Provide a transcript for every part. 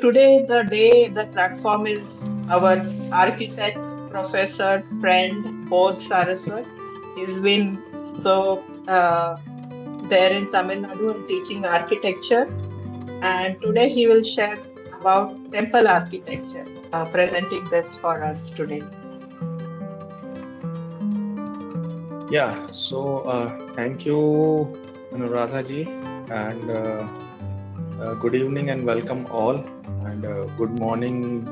Today, the day, the platform is our architect, professor, friend, Bodh Saraswat. He's been there in Tamil Nadu and teaching architecture. And today he will share about temple architecture, presenting this for us today. Yeah, thank you, Anuradha ji, and good evening and welcome all, and good morning,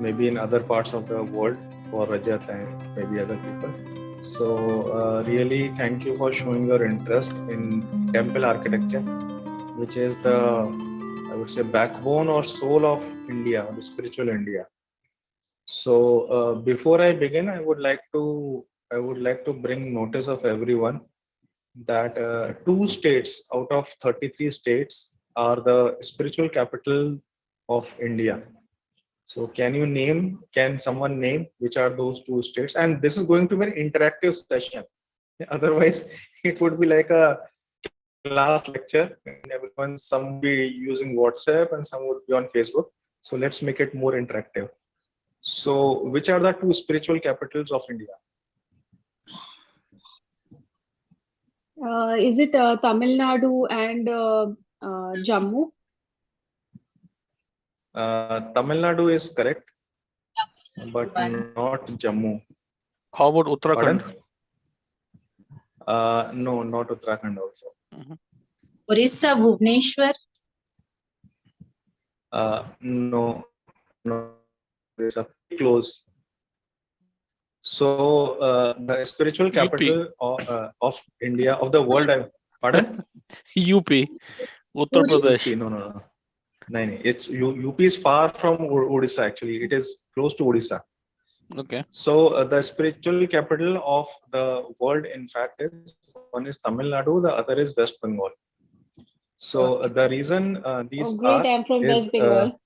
maybe in other parts of the world for Rajat and maybe other people. So, really, thank you for showing your interest in temple architecture, which is I would say, backbone or soul of India, the spiritual India. So, before I begin, I would like to bring notice of everyone that two states out of 33 states are the spiritual capital of India. So can someone name which are those two states? And this is going to be an interactive session. Otherwise, it would be like a class lecture and some would be using WhatsApp and some would be on Facebook. So let's make it more interactive. So which are the two spiritual capitals of India? Is it Tamil Nadu and Jammu? Tamil Nadu is correct, but not Jammu. How about Uttarakhand? No, not Uttarakhand also. Orissa, Bhubaneswar? No, it's pretty close. So the spiritual capital of India, of the world, pardon? UP, Uttar Pradesh. No. It's UP is far from Odisha actually. It is close to Odisha. Okay. So the spiritual capital of the world, in fact, is one is Tamil Nadu, the other is West Bengal. So the reason these I'm from West Bengal.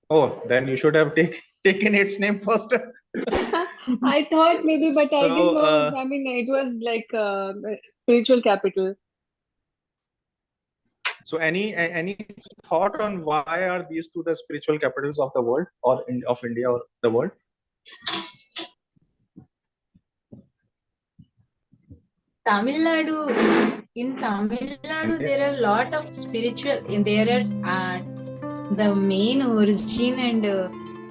Oh, then you should have taken its name first. I thought maybe, but I didn't know. I mean, it was like spiritual capital. So any thought on why are these two the spiritual capitals of the world or of India or the world? Tamil Nadu. In Tamil Nadu, there are a lot of spiritual. There are the main origin and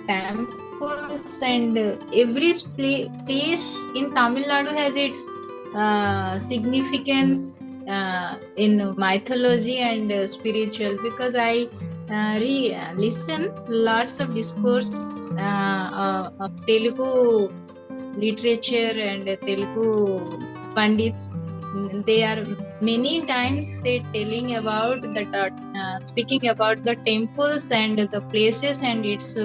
temples, and every place in Tamil Nadu has its significance in mythology and spiritual. Because I listen lots of discourse of Telugu literature and Telugu Pandits. They are many times they telling about speaking about the temples and the places and its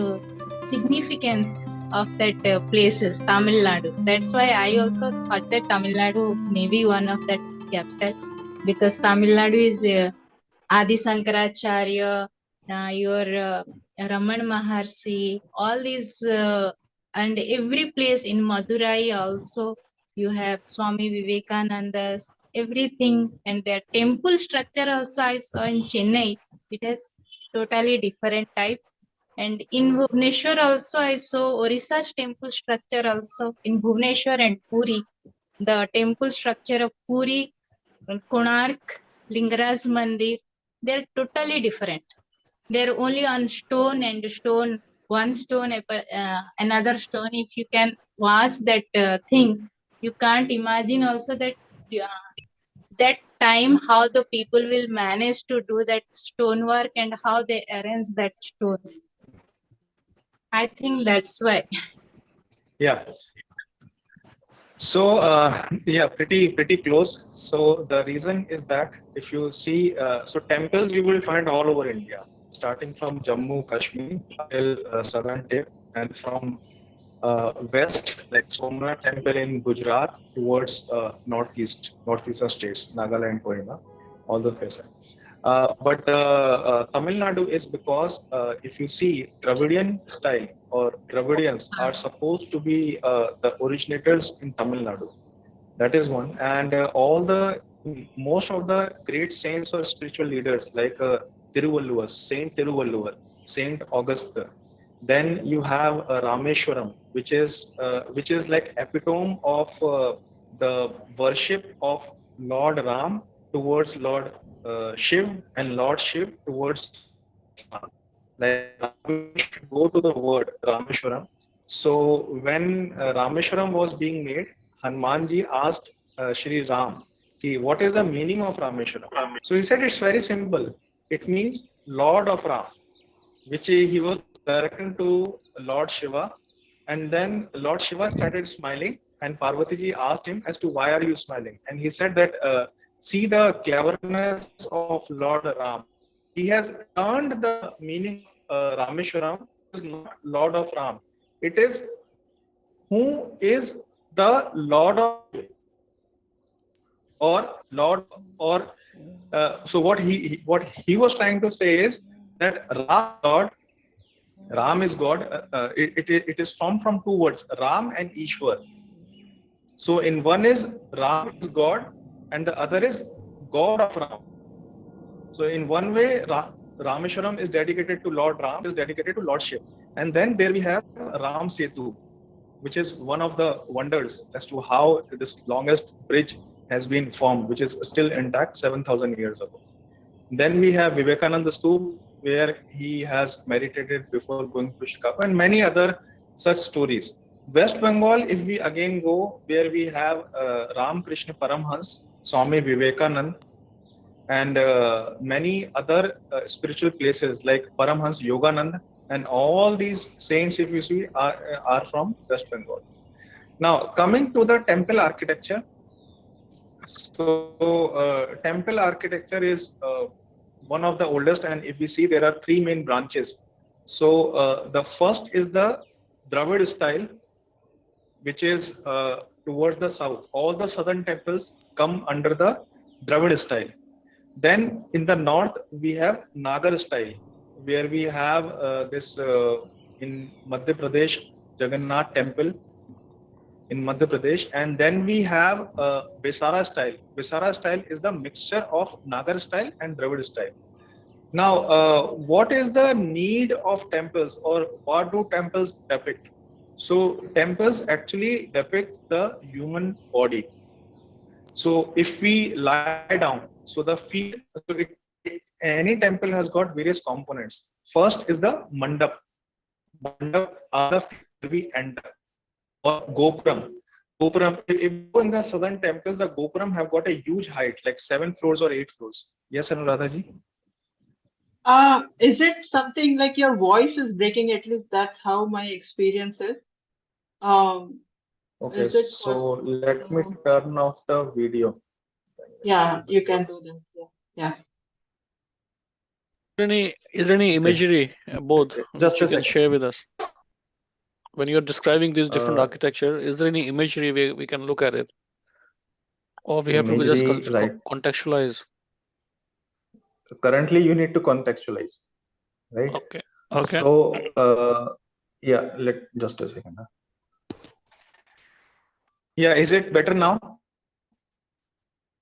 significance of that places, Tamil Nadu. That's why I also thought that Tamil Nadu may be one of that capital, because Tamil Nadu is Adi Sankaracharya, your Raman Maharshi, all these and every place in Madurai also. You have Swami Vivekananda's, everything, and their temple structure also I saw in Chennai. It has totally different type. And in Bhubaneswar also I saw Orissa's temple structure also in Bhubaneswar and Puri. The temple structure of Puri, Konark, Lingaraj Mandir, they're totally different. They're only on stone and stone, one stone, another stone. If you can watch that things, you can't imagine also that that time how the people will manage to do that stonework and how they arrange that stones. I think that's why. Yeah. So yeah, pretty close. So the reason is that if you see, so temples you will find all over India, starting from Jammu, Kashmir till southern tip, and from west, like Somnath temple in Gujarat towards northeastern states, Nagaland, Kohima, all the places. But Tamil Nadu is because if you see Dravidian style or Dravidians are supposed to be the originators in Tamil Nadu. That is one. And most of the great saints or spiritual leaders like Tiruvalluvar, Saint Tiruvalluvar, Saint Augustine. Then you have Rameshwaram, which is like epitome of the worship of Lord Ram towards Lord Shiv and Lord Shiv towards Lord Ram. Like if you go to the word Rameshwaram, so when Rameshwaram was being made, Hanumanji asked Shri Ram, what is the meaning of Rameshwaram? So he said it's very simple. It means Lord of Ram, which he was directing to Lord Shiva. And then Lord Shiva started smiling, and Parvati ji asked him as to why are you smiling? And he said that see the cleverness of Lord Ram. He has turned the meaning of Rameshwaram is not Lord of Ram. It is who is the Lord of Shiva or Lord or so what he was trying to say is that Ram is God. It is formed from two words, Ram and Ishwar. So in one is Ram is God and the other is God of Ram. So in one way, Rameshwaram is dedicated to Lord Ram, is dedicated to Lord Shiv. And then there we have Ram Setu, which is one of the wonders as to how this longest bridge has been formed, which is still intact 7,000 years ago. Then we have Vivekananda Stoop, where he has meditated before going to Chicago, and many other such stories. West Bengal, if we again go, where we have Ram Krishna Paramhans, Swami Vivekananda, and many other spiritual places like Paramhans Yogananda, and all these saints, if you see, are from West Bengal. Now, coming to the temple architecture. So, temple architecture is one of the oldest, and if we see, there are three main branches. So, the first is the Dravid style, which is towards the south. All the southern temples come under the Dravid style. Then in the north, we have Nagar style, where we have this in Madhya Pradesh, Jagannath temple in Madhya Pradesh. And then we have Vesara style. Vesara style is the mixture of Nagar style and Dravid style. Now, what is the need of temples, or what do temples depict? So temples actually depict the human body. So if we lie down, so the feet, any temple has got various components. First is the mandap. Mandap are the feet we enter, or gopuram. Gopuram, if you go in the southern temples, the gopuram have got a huge height, like 7 floors or 8 floors. Yes, Anuradha ji? Is it something like your voice is breaking? At least that's how my experience is. Okay, Is it so let me turn off the video. Yeah, you can do that. Yeah. Is there any imagery, Bodh, Just which you a can second. share with us? When you're describing these different architecture, is there any imagery we can look at it? Or we have to just contextualize? Currently, you need to contextualize, right? Okay. So, yeah, just a second. Yeah, is it better now?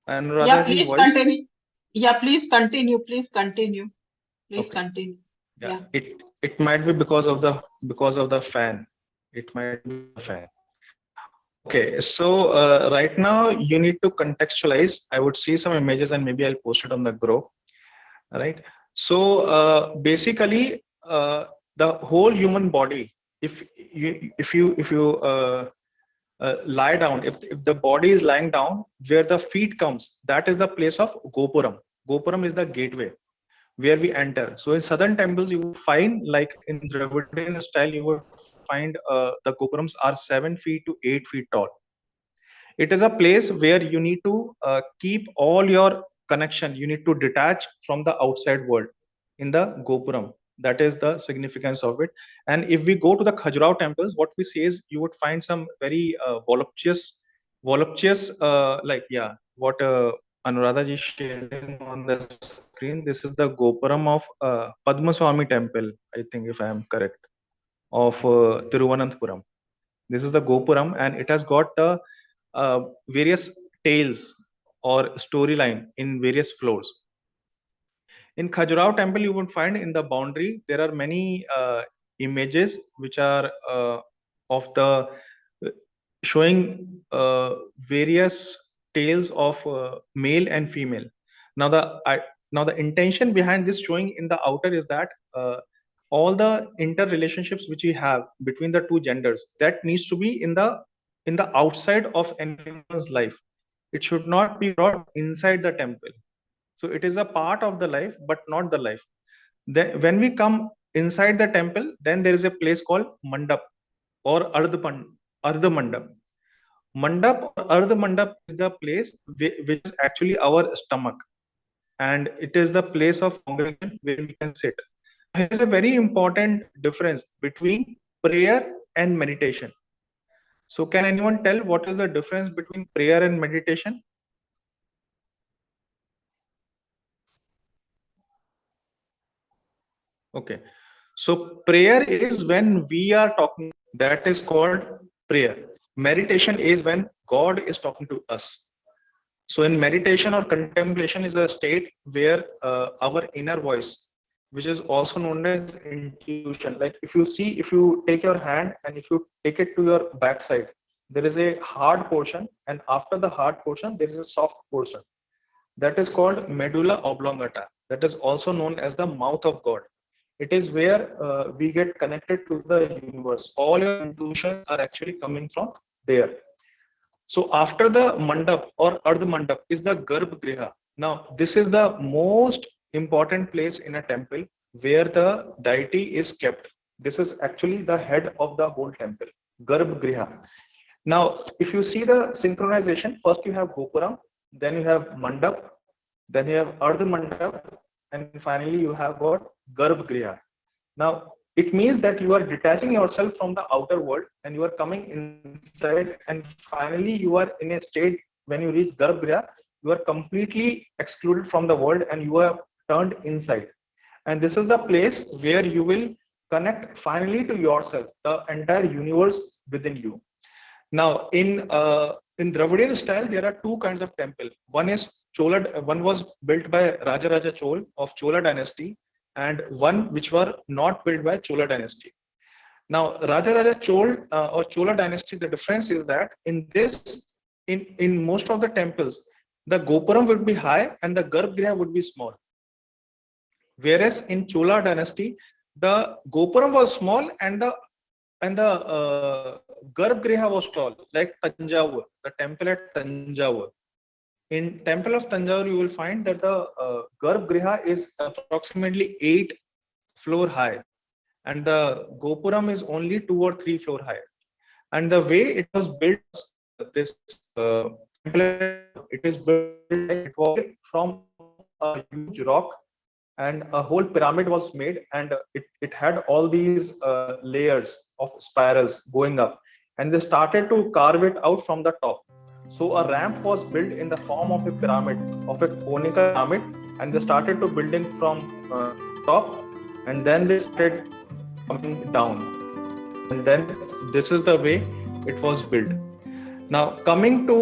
And Yeah, please continue. Yeah, please continue. Please continue. Please continue. Yeah. It might be because of the fan. It might be the fan. Okay, so right now you need to contextualize. I would see some images and maybe I'll post it on the group. Right. So basically, the whole human body. If you lie down, if the body is lying down, where the feet comes, that is the place of gopuram. Gopuram is the gateway where we enter. So in southern temples, you would find, like in Dravidian style, you would find the gopurams are 7 feet to 8 feet tall. It is a place where you need to keep all your connection. You need to detach from the outside world in the gopuram. That is the significance of it. And if we go to the Khajuraho temples, what we see is you would find some very voluptuous, what Anuradha ji sharing on the screen. This is the gopuram of Padmaswamy temple, I think, if I am correct, of Tiruvananthapuram. This is the gopuram, and it has got the various tales or storyline in various floors. In Khajuraho temple, you would find in the boundary there are many images which are of the showing various tales of male and female. Now the intention behind this showing in the outer is that all the interrelationships which we have between the two genders, that needs to be in the outside of anyone's life. It should not be brought inside the temple. So it is a part of the life, but not the life. Then when we come inside the temple, then there is a place called mandap or ardha mandap. Mandap or ardha mandap is the place which is actually our stomach, and it is the place of congregation where we can sit. Here is a very important difference between prayer and meditation. So can anyone tell what is the difference between prayer and meditation? Okay. So prayer is when we are talking, that is called prayer. Meditation is when God is talking to us. So in meditation or contemplation is a state where our inner voice, which is also known as intuition. Like if you take your hand and if you take it to your backside, there is a hard portion, and after the hard portion, there is a soft portion. That is called medulla oblongata. That is also known as the mouth of God. It is where we get connected to the universe. All your intuitions are actually coming from there. So after the mandap or ardha mandap is the garbhagriha. Now this is the most important place in a temple where the deity is kept. This is actually the head of the whole temple, garbhagriha. Now if you see the synchronization, first you have gopuram, then you have mandap, then you have ardha mandap, and finally you have got garbhagriha. Now it means that you are detaching yourself from the outer world and you are coming inside, and finally you are in a state when you reach garbhagriha, you are completely excluded from the world and you are turned inside. And this is the place where you will connect finally to yourself, the entire universe within you. Now in Dravidian style, there are two kinds of temple. One was built by Rajaraja Chol of Chola dynasty, and one which were not built by Chola dynasty. Now Rajaraja Chol or Chola dynasty, the difference is that in most of the temples, the gopuram would be high and the garbhagriha would be small. Whereas in Chola dynasty, the gopuram was small and the garbhagriha was tall, like Tanjavur, the temple at Tanjavur. In temple of Tanjavur, you will find that the garbhagriha is approximately 8 floor high, and the gopuram is only 2 or 3 floor high. And the way it was built, this temple, it is built from a huge rock, and a whole pyramid was made, and it had all these layers of spirals going up, and they started to carve it out from the top. So a ramp was built in the form of a pyramid, of a conical pyramid, and they started to building from top, and then they started coming down, and then this is the way it was built. Now coming to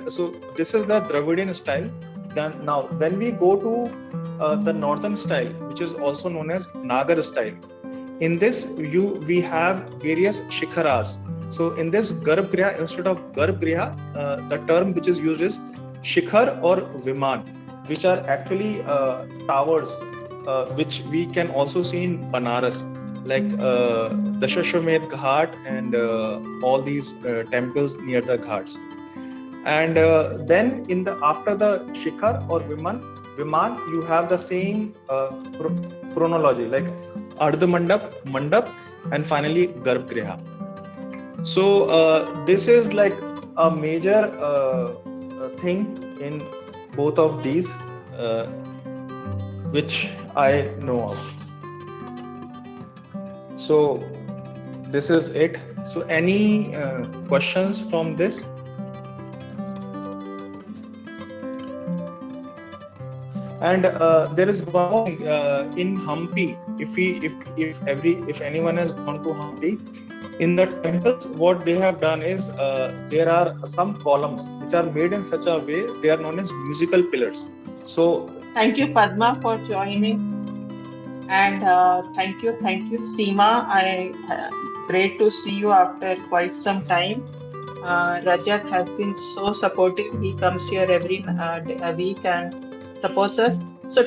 so this is the Dravidian style. Then now when we go to the northern style, which is also known as Nagar style, in this we have various shikharas. So in this garbhagriha, instead of garbhagriha, the term which is used is shikhar or vimana, which are actually towers, which we can also see in Banaras, like Dashashwamedh Ghat and all these temples near the ghats. And then after the shikhar or viman, you have the same chronology, like ardha mandap, and finally garbhagriha. So this is like a major thing in both of these, which I know of. So this is it. So any questions from this? And there is one more thing, in Hampi. If anyone has gone to Hampi, in the temples, what they have done is there are some columns which are made in such a way, they are known as musical pillars. So Thank you, Padma, for joining. And thank you, Seema. Great to see you after quite some time. Rajat has been so supportive. He comes here every week and supports us. So